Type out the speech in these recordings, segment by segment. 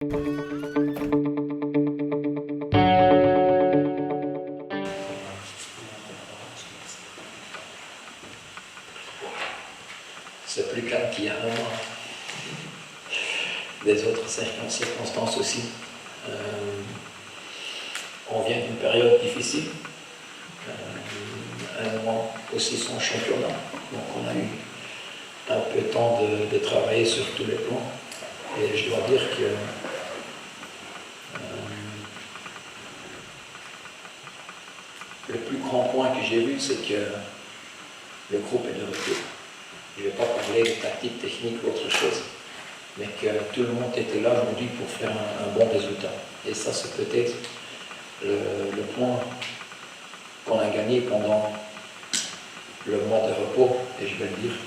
C'est plus calme qu'il y a un mois. Des autres circonstances aussi. On vient d'une période difficile. Un mois aussi sans championnat. Donc on a eu un peu de temps de travailler sur tous les plans. Et je dois dire que le plus grand point que j'ai vu, c'est que le groupe est de retour. Je ne vais pas parler de tactique, technique ou autre chose, mais que tout le monde était là aujourd'hui pour faire un bon résultat. Et ça, c'est peut-être le point qu'on a gagné pendant le mois de repos, et je vais le dire,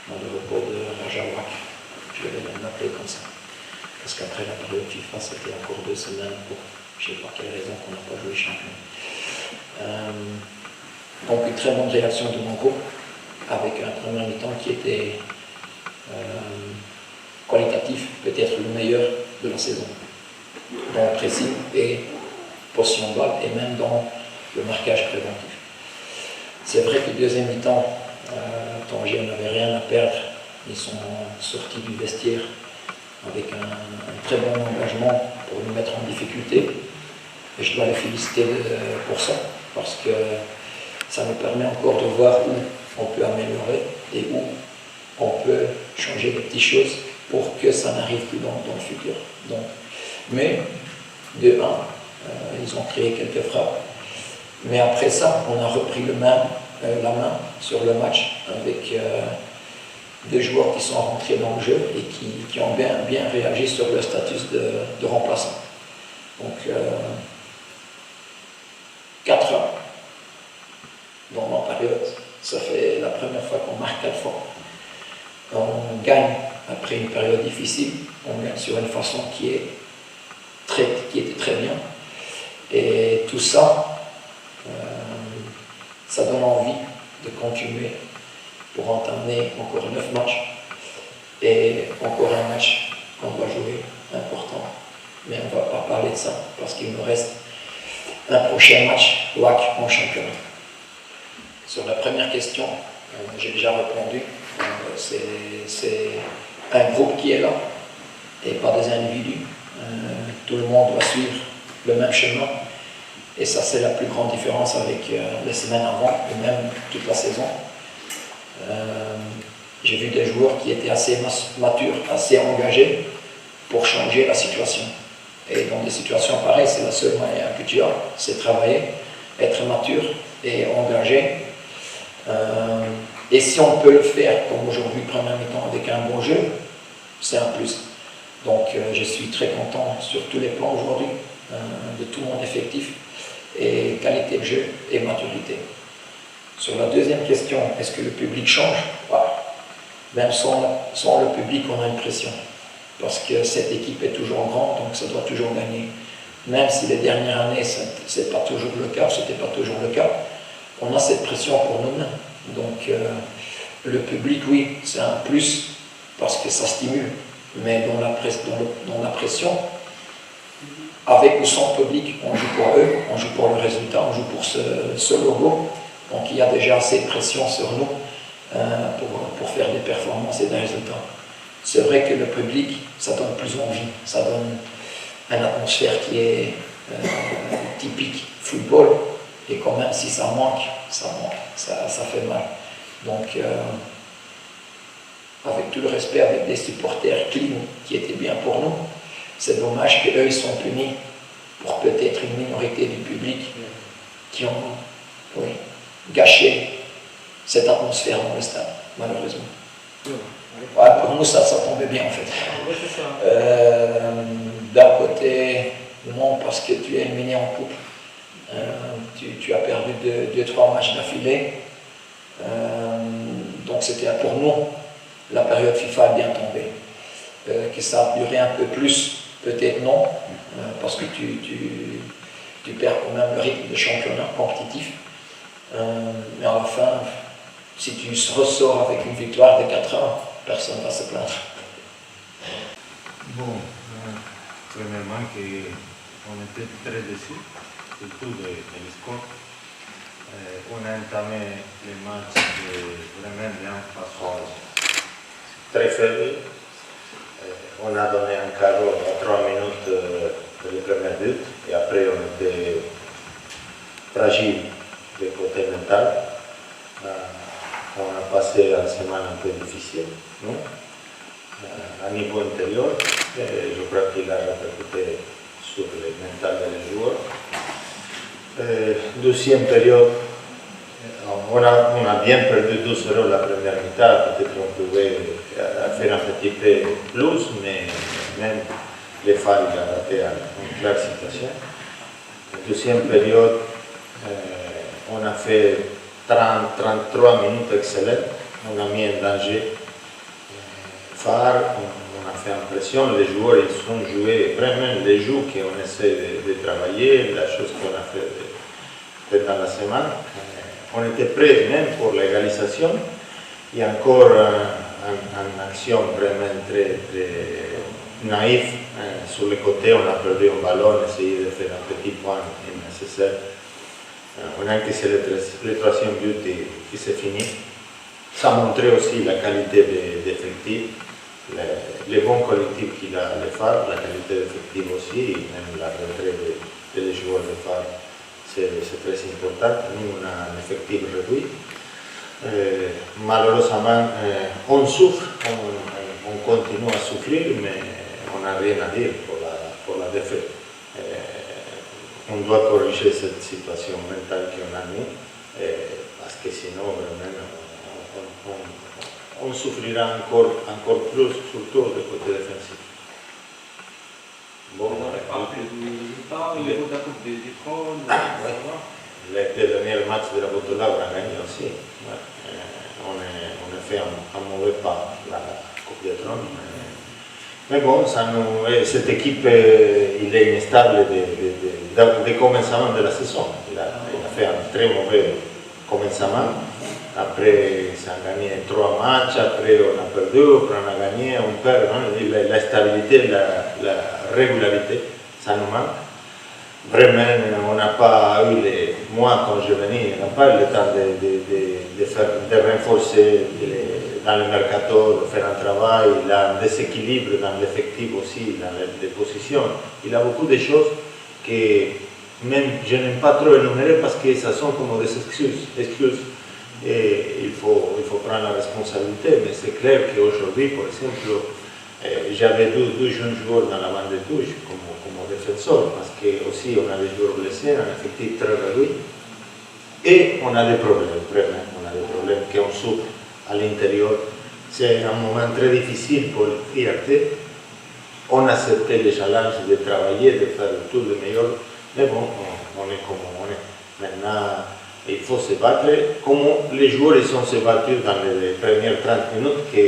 le mois de repos de Rajawak. Je vais l'appeler comme ça. Parce qu'après la période FIFA, c'était encore 2 semaines pour je ne sais pas quelle raison qu'on n'a pas joué champion. Donc une très bonne réaction de mon groupe, avec un premier mi-temps qui était qualitatif, peut-être le meilleur de la saison, dans le pressing et possession de balle, et même dans le marquage préventif. C'est vrai que le deuxième mi-temps, Tanger n'avait rien à perdre, ils sont sortis du vestiaire avec un très bon engagement pour nous mettre en difficulté, et je dois les féliciter pour ça, parce que ça nous permet encore de voir où on peut améliorer et où on peut changer des petites choses pour que ça n'arrive plus dans le futur. Donc, mais, de 1, ils ont créé quelques frappes. Mais après ça, on a repris la main sur le match avec des joueurs qui sont rentrés dans le jeu et qui ont bien réagi sur le statut de remplaçant. Donc, 4 ans dans ma période. Ça fait la première fois qu'on marque 4 fois. On gagne après une période difficile, on gagne sur une façon qui était très bien. Et tout ça, ça donne envie de continuer pour entamer encore 9 matchs. Et encore un match qu'on va jouer, important. Mais on ne va pas parler de ça, parce qu'il nous reste un prochain match, WAC, en championnat. Sur la première question, j'ai déjà répondu. C'est un groupe qui est là et pas des individus. Tout le monde doit suivre le même chemin. Et ça, c'est la plus grande différence avec les semaines avant et même toute la saison. J'ai vu des joueurs qui étaient assez matures, assez engagés pour changer la situation. Et dans des situations pareilles, c'est la seule manière que tu as, c'est travailler, être mature et engagé. Et si on peut le faire, comme aujourd'hui, premier mi-temps, avec un bon jeu, c'est un plus. Donc je suis très content sur tous les plans aujourd'hui, de tout mon effectif, et qualité de jeu et maturité. Sur la deuxième question, est-ce que le public change? Même sans le public, on a une pression. Parce que cette équipe est toujours grande, donc ça doit toujours gagner. Même si les dernières années, ce n'est pas toujours le cas, ce n'était pas toujours le cas, on a cette pression pour nous-mêmes. Donc le public, oui, c'est un plus, parce que ça stimule. Mais dans la pression, avec ou sans public, on joue pour eux, on joue pour le résultat, on joue pour ce logo. Donc il y a déjà assez de pression sur nous pour faire des performances et des résultats. C'est vrai que le public, ça donne plus envie, ça donne une atmosphère qui est typique football, et quand même si ça manque, ça fait mal. Donc avec tout le respect, avec des supporters clean qui étaient bien pour nous, c'est dommage qu'eux ils sont punis pour peut-être une minorité du public qui ont gâché cette atmosphère dans le stade, malheureusement. Ouais, pour nous, ça tombait bien en fait. D'un côté, non, parce que tu es éliminé en coupe. Tu as perdu 2-3 matchs d'affilée. Donc c'était pour nous, la période FIFA a bien tombé. Que ça a duré un peu plus, peut-être non, parce que tu perds quand même le rythme de championnat compétitif. Mais à la fin, si tu ressors avec une victoire de 4-1, personne ne va se plaindre. Bon, premièrement qu'on était très déçus, surtout de score. On a entamé les matchs vraiment bien façon très faible. On a donné un carreau à 3 minutes de le premier but et après on était fragile du côté mental. On a passé une semaine un peu difficile, non? À niveau intérieur, je crois qu'il a répercuté sur le mental des joueurs. Deuxième période, on a bien perdu 2-0 la première mi-temps, peut-être qu'on pouvait faire un petit peu plus, mais même les phares il a raté une claire situation. Deuxième période, on a fait 30-33 minutes excellentes, on a mis en danger phare, on a fait impression, les joueurs ils ont joué vraiment les jeux qu'on essaie de travailler, la chose qu'on a fait dans la semaine. On était prêts même pour l'égalisation. Il y a encore une action vraiment très, très naïve. Sur le côté, on a perdu un ballon, essayé de faire un petit point nécessaire. On a que c'est le troisième but qui s'est fini. Ça montrait aussi la qualité des effectifs, les bons collectifs qu'il a les phares, la qualité d'effectifs aussi, et même la rentrée des joueurs de phares. C'est très important. Nous, on a un effectif réduit. Malheureusement, on souffre, on continue à souffrir, mais on n'a rien à dire pour la défaite. On doit corriger cette situation mentale qu'on a mis, parce que sinon, vraiment, on souffrira encore plus, surtout du côté défensif. Bon, les derniers matchs de la Botola, on a gagné aussi. Ouais. On a fait un mauvais pas la Coupe de Trône. Mais bon, cette équipe il est instable de commencement de la saison. Il a fait un très mauvais commencement. Après, ça a gagné 3 matchs, après on a perdu, après on a gagné, on perd. Hein? La stabilité, la régularité, ça nous manque. Vraiment, on n'a pas eu moi quand je venais, on n'a pas eu le temps de renforcer dans le mercato, de faire un travail, il a un déséquilibre dans l'effectif aussi, dans les positions. Il a beaucoup de choses que même je n'aime pas trop énumérer parce que ça sont comme des excuses. Et il faut prendre la responsabilité, mais c'est clair qu'aujourd'hui, par exemple, j'avais deux jeunes joueurs dans la bande de touche comme défenseur, parce que aussi on a des joueurs blessés, un effectif très réduit, et on a des problèmes, vraiment, on a des problèmes qu'on souffre à l'intérieur. C'est un moment très difficile pour le fierté. On a accepté les challenges de travailler, de faire tout le meilleur, mais bon, on est comme on est. Maintenant, il faut se battre, comme les joueurs ils sont se battus dans les premières 30 minutes, que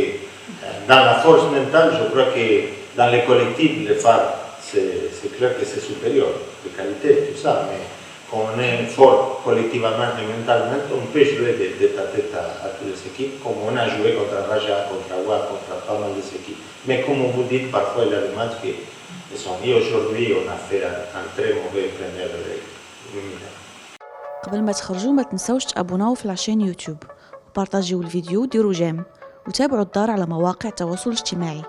dans la force mentale, je crois que dans les collectifs, les phares, c'est clair que c'est supérieur, de qualité, tout ça, mais quand on est fort collectivement et mentalement, on peut jouer de tête à tête à toutes les équipes, comme on a joué contre Raja, contre Agua, contre pas mal d'équipes. Mais comme vous dites, parfois il y a des matchs qui sont... Et aujourd'hui, on a fait un très mauvais premier mi-temps. قبل ما تخرجوا ما تنسوش تابوناو في العشان يوتيوب وبارطاجيو الفيديو وديروا جيم وتابعوا الدار على مواقع التواصل الاجتماعي.